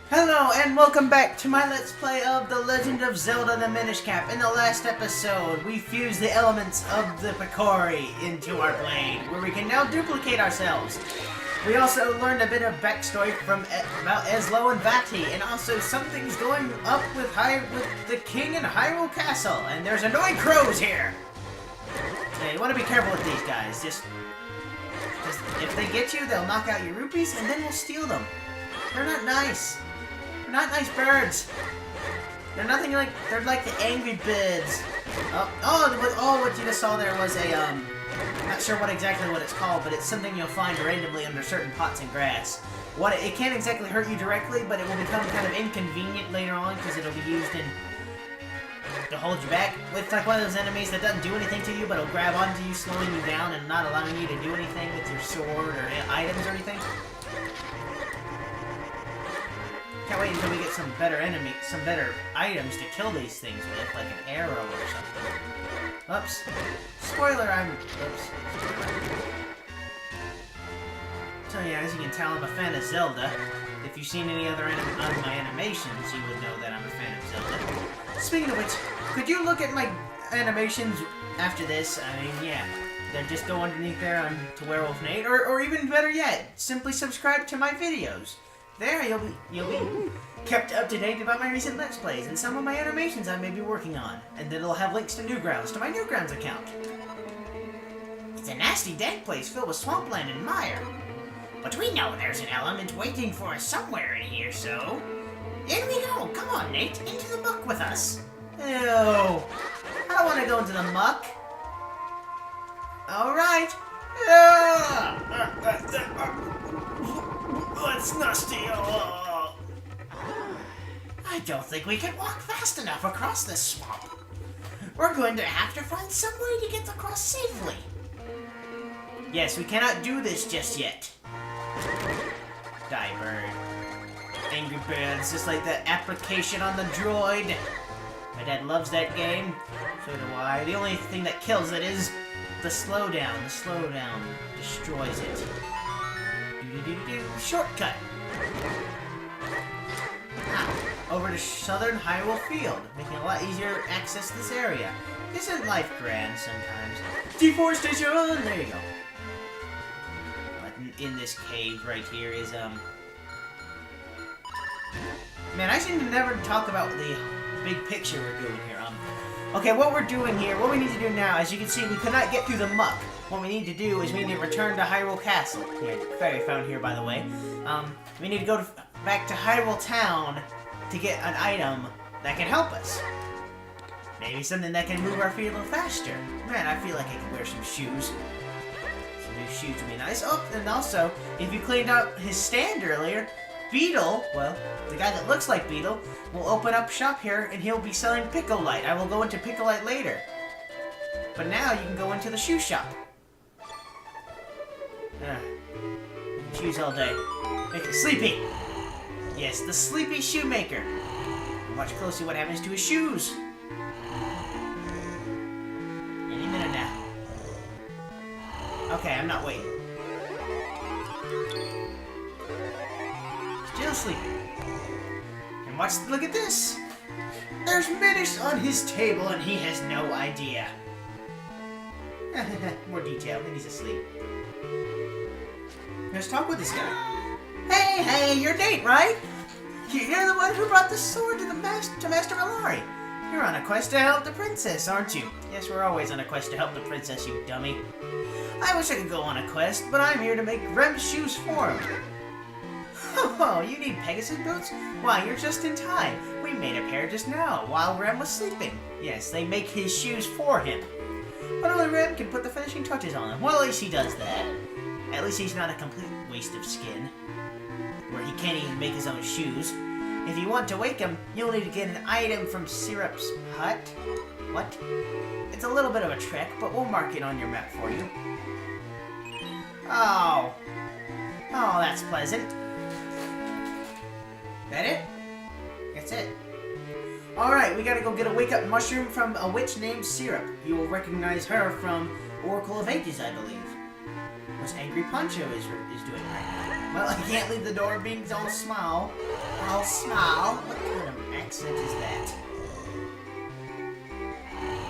Hello and welcome back to my Let's Play of The Legend of Zelda the Minish Cap. In the last episode, we fused the elements of the Picori into our blade, where we can now duplicate ourselves. We also learned a bit of backstory about Eslo and Vati, and also something's going up with the king in Hyrule Castle, and there's annoying crows here. Yeah, you want to be careful with these guys. Just if they get you, they'll knock out your rupees, and then we'll steal them. They're not nice. They're not nice birds. They're nothing like, they're like the angry birds. What you just saw there was a, not sure what it's called, but it's something you'll find randomly under certain pots and grass. It can't exactly hurt you directly, but it will become kind of inconvenient later on because it'll be used to hold you back. It's like one of those enemies that doesn't do anything to you, but it'll grab onto you, slowing you down and not allowing you to do anything with your sword or items or anything. Can't wait until we get some better items to kill these things with, like an arrow or something. Oops. Spoiler, oops. So yeah, as you can tell, I'm a fan of Zelda. If you've seen any other of my animations, you would know that I'm a fan of Zelda. Speaking of which, could you look at my animations after this? I mean, yeah. Then just go underneath there to Werewolf Nate, or even better yet, simply subscribe to my videos. There, you'll be kept up to date about my recent Let's Plays and some of my animations I may be working on. And then it'll have links to Newgrounds, to my Newgrounds account. It's a nasty, dank place filled with swampland and mire. But we know there's an element waiting for us somewhere in here, so... In we go! Come on, Nate! Into the muck with us! Ew! I don't want to go into the muck! Alright! It's nasty! Oh. I don't think we can walk fast enough across this swamp. We're going to have to find some way to get across safely. Yes, we cannot do this just yet. Die, bird. Angry Birds, just like that application on the droid. My dad loves that game. So do I. The only thing that kills it is the slowdown. The slowdown destroys it. Shortcut. Over to Southern Hyrule Field, making it a lot easier to access this area. Isn't life grand sometimes? Deforestation! There you go. But in this cave right here is, Man, I seem to never talk about the big picture we're doing here. Okay, what we're doing here, what we need to do now, as you can see, we could not get through the muck. What we need to do is we need to return to Hyrule Castle. Here, fairy found here, by the way. We need to go back to Hyrule Town to get an item that can help us. Maybe something that can move our feet a little faster. Man, I feel like I could wear some shoes. Some new shoes would be nice. Oh, and also, if you cleaned up his stand earlier, Beetle, well, the guy that looks like Beetle, will open up shop here and he'll be selling Picolite. I will go into Picolite later. But now you can go into the shoe shop. Shoes all day. Make it sleepy. Yes, the sleepy Shoemaker. Watch closely what happens to his shoes. Any minute now. Okay, I'm not waiting. Still sleeping. And look at this. There's Minish on his table and he has no idea. More detail, and he's asleep. Let's talk with this guy. Hey, you're Nate, right? You're the one who brought the sword to Master Malari. You're on a quest to help the princess, aren't you? Yes, we're always on a quest to help the princess, you dummy. I wish I could go on a quest, but I'm here to make Rem's shoes for him. Oh, you need Pegasus boots? Why, you're just in time. We made a pair just now, while Rem was sleeping. Yes, they make his shoes for him. But only Rem can put the finishing touches on them. Well, at least he does that. At least he's not a complete waste of skin, where he can't even make his own shoes. If you want to wake him, you'll need to get an item from Syrup's hut. What? It's a little bit of a trek, but we'll mark it on your map for you. Oh, that's pleasant. That it? That's it. Alright, we gotta go get a wake-up mushroom from a witch named Syrup. You will recognize her from Oracle of Ages, I believe. What's Angry Poncho is doing right now. Well, I can't leave the door being all small. All small? What kind of accent is that?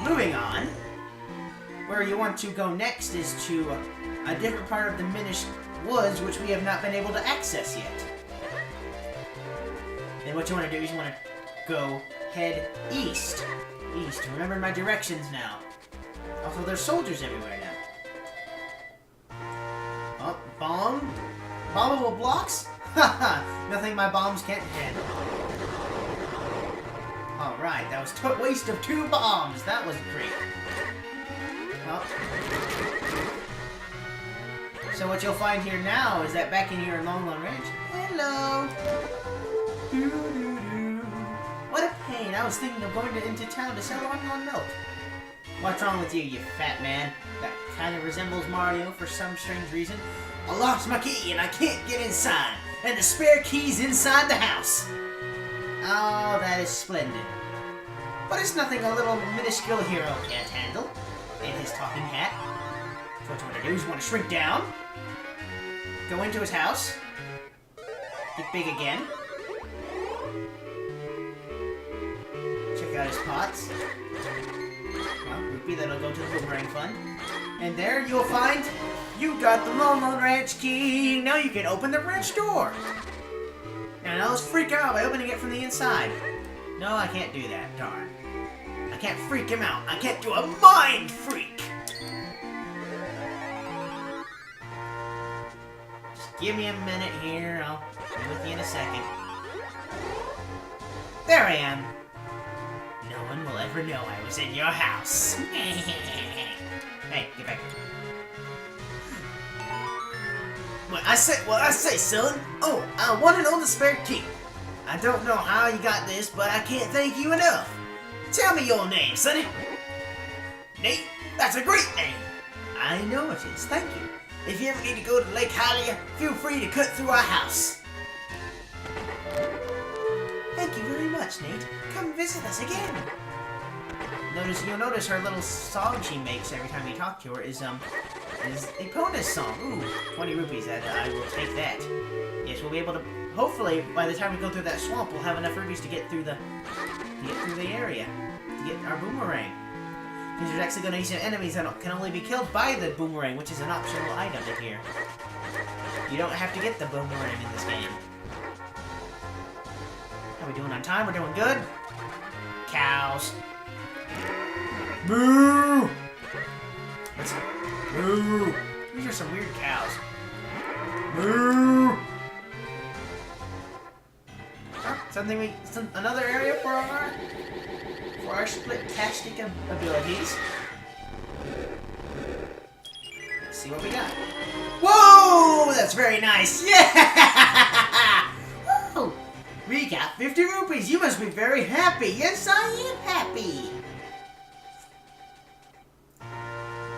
Moving on. Where you want to go next is to a different part of the Minish woods, which we have not been able to access yet. And what you want to do is you want to go head east. East. Remember my directions now. Also, there's soldiers everywhere now. Oh, bomb? Bombable blocks? Haha! Nothing my bombs can't handle. Alright, that was a waste of 2 bombs. That was great. Oh. So what you'll find here now is that back in here in Long Ranch. Hello! What a pain. I was thinking of going into town to sell Long milk. What's wrong with you, you fat man? That kind of resembles Mario for some strange reason. I lost my key and I can't get inside. And the spare key's inside the house. Oh, that is splendid. But it's nothing a little minuscule hero can't handle. In his talking hat. So what you want to do is you want to shrink down. Go into his house. Get big again. Check out his pots. Well, rupee, that'll go to the boomerang fund. And there you'll find you got the Lone Ranch key. Now you can open the ranch door. Now let's freak out by opening it from the inside. No, I can't do that. Darn. I can't freak him out. I can't do a mind freak. Just give me a minute here. I'll be with you in a second. There I am. No one will ever know I was in your house. Hey, get back here. What I say, son? Oh, I want to know the spare key. I don't know how you got this, but I can't thank you enough. Tell me your name, sonny. Nate, that's a great name. I know it is, thank you. If you ever need to go to Lake Hylia, feel free to cut through our house. Thank you very much, Nate. Come visit us again. You'll notice her little song she makes every time you talk to her is a bonus song. Ooh, 20 rupees. I will take that. Yes, we'll be able to. Hopefully, by the time we go through that swamp, we'll have enough rupees to get through the area to get our boomerang. Because there's actually going to be some enemies that can only be killed by the boomerang, which is an optional item in here. You don't have to get the boomerang in this game. How are we doing on time? We're doing good. Cows. Moo! Moo! These are some weird cows. Moo! Oh, another area for our split-tastic abilities. Let's see what we got. Whoa! That's very nice! Yeah! Woo! We got 50 rupees. You must be very happy. Yes, I am happy.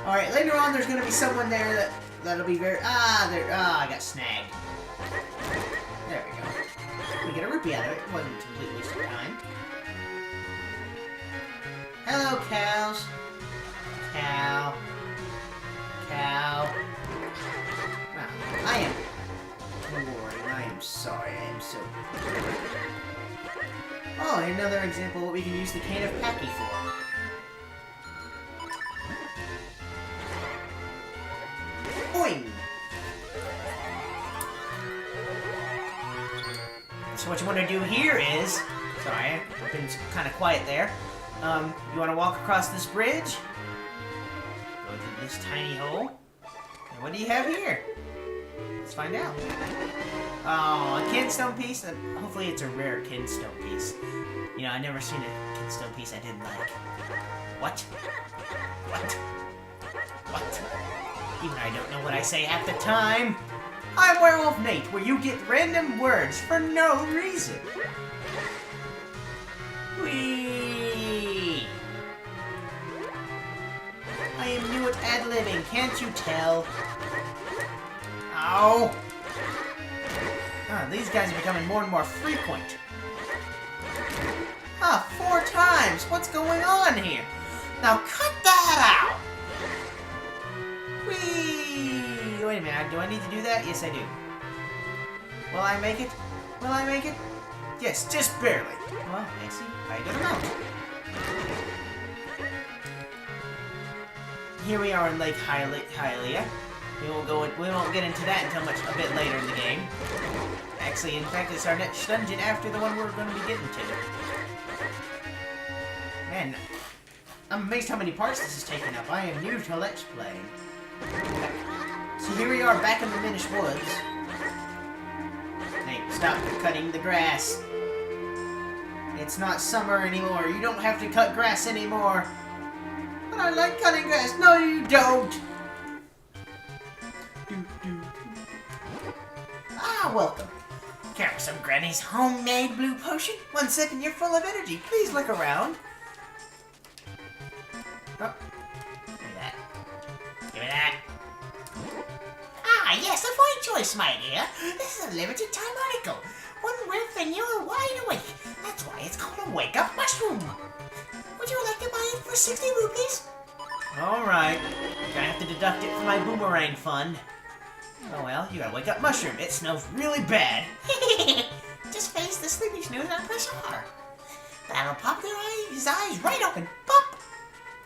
Alright, later on there's going to be someone there that'll be very... I got snagged. There we go. We get a rupee out of it. It wasn't a complete waste of time. Hello, cows. Cow. Cow. Wow, I am boring. I am sorry. I am so... Oh, another example of what we can use the cane of Packy for. Boing! So what you want to do here is... Sorry, I've been kind of quiet there. You want to walk across this bridge. Go to this tiny hole. And what do you have here? Let's find out. Oh, a kinstone piece. Hopefully it's a rare kinstone piece. You know, I've never seen a kinstone piece I didn't like. What? What? What? Even I don't know what I say half the time. I'm Werewolf Nate, where you get random words for no reason. Whee! I am new at ad-libbing, can't you tell? Ow! These guys are becoming more and more frequent. 4 times! What's going on here? Now cut that out! Whee! Wait a minute, do I need to do that? Yes, I do. Will I make it? Will I make it? Yes, just barely. Well, actually, I got him out. Here we are in Lake Hylia. We won't get into that until a bit later in the game. Actually, in fact, it's our next dungeon after the one we're going to be getting to. Man, I'm amazed how many parts this is taking up. I am new to Let's Play. So here we are back in the Minish woods. Hey, stop cutting the grass. It's not summer anymore. You don't have to cut grass anymore. But I like cutting grass. No, you don't. Ah, welcome. Care for some Granny's homemade blue potion? One sip and you're full of energy. Please look around. Oh, give me that. Give me that. Ah, yes, a fine choice, my dear. This is a limited time article. One whiff and you're wide awake. That's why it's called a wake-up mushroom. Would you like to buy it for 60 rupees? Alright. Gonna have to deduct it from my boomerang fund. Oh well, you got a wake-up mushroom. It smells really bad. Just face the sleepy snooze and press R. That'll pop his eyes right open. Pop!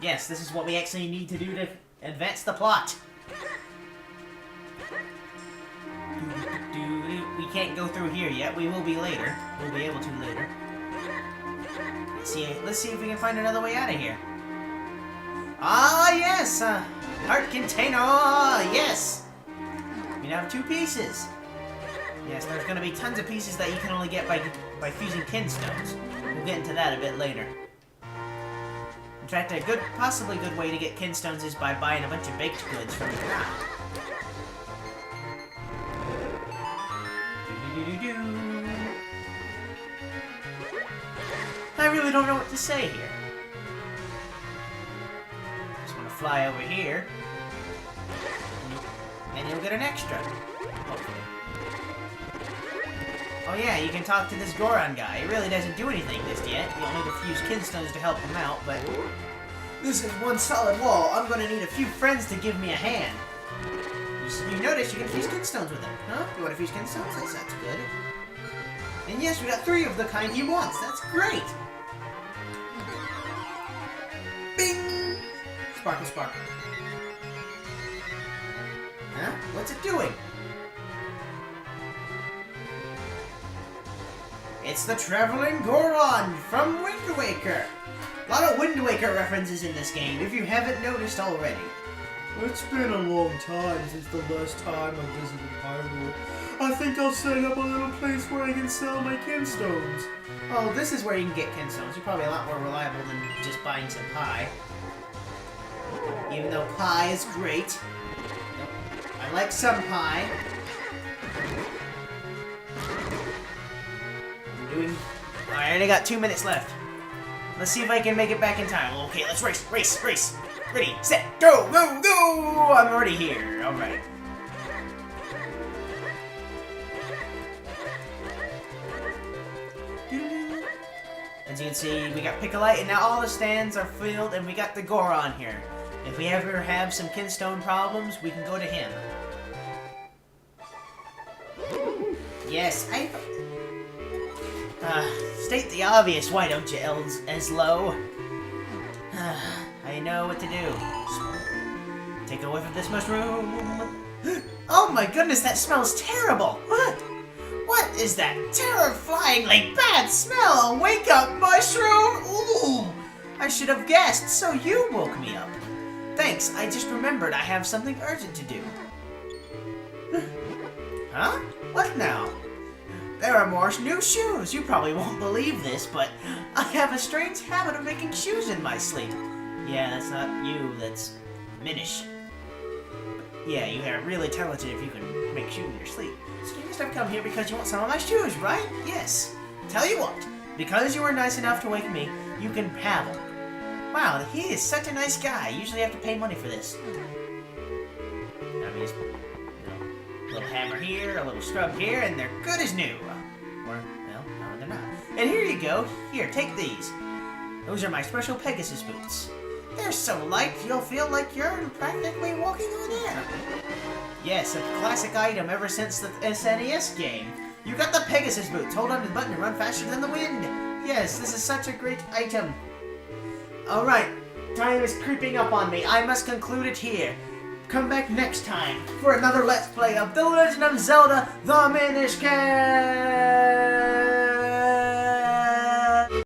Yes, this is what we actually need to do to advance the plot. We can't go through here yet. We will be later. We'll be able to later. Let's see if we can find another way out of here. Ah, yes! Heart container! Yes! We now have 2 pieces. Yes, there's going to be tons of pieces that you can only get by fusing kinstones. We'll get into that a bit later. In fact, a possibly good way to get kinstones is by buying a bunch of baked goods from the ground. I really don't know what to say here. Just want to fly over here. And you'll get an extra. Hopefully. Oh yeah, you can talk to this Goron guy. He really doesn't do anything just yet. You'll need to fuse kinstones to help him out, but... This is one solid wall. I'm gonna need a few friends to give me a hand. You notice you can fuse kinstones with him, huh? You want to fuse kinstones? That's good. And yes, we got 3 of the kind he wants. That's great! Bing! Sparkle, sparkle. Huh? What's it doing? It's the Traveling Goron from Wind Waker! A lot of Wind Waker references in this game, if you haven't noticed already. It's been a long time since the last time I visited Hyrule. I think I'll set up a little place where I can sell my kinstones. Oh, this is where you can get kinstones. You're probably a lot more reliable than just buying some pie. Even though pie is great. I like some pie. I only got 2 minutes left. Let's see if I can make it back in time. Okay, let's race. Ready, set, go! I'm already here. Alright. As you can see, we got Picolite, and now all the stands are filled, and we got the Goron here. If we ever have some kinstone problems, we can go to him. Yes, state the obvious, why don't you, Eslo? I know what to do. Take a whiff of this mushroom. Oh my goodness, that smells terrible! What is that terrifyingly bad smell? A wake-up mushroom? Ooh! I should have guessed, so you woke me up. Thanks, I just remembered I have something urgent to do. Huh? What now? There are more new shoes. You probably won't believe this, but I have a strange habit of making shoes in my sleep. Yeah, that's not you, that's Minish. Yeah, you are really talented if you can make shoes in your sleep. So you must have come here because you want some of my shoes, right? Yes. Tell you what, because you were nice enough to wake me, you can have them. Wow, he is such a nice guy. You usually have to pay money for this. I mean, a little hammer here, a little scrub here, and they're good as new. Or, well, no, they're not. And here you go. Here, take these. Those are my special Pegasus boots. They're so light, you'll feel like you're practically walking on air. Yes, a classic item ever since the SNES game. You got the Pegasus boots. Hold on to the button to run faster than the wind. Yes, this is such a great item. Alright, time is creeping up on me. I must conclude it here. Come back next time for another Let's Play of The Legend of Zelda, the Minish Cap!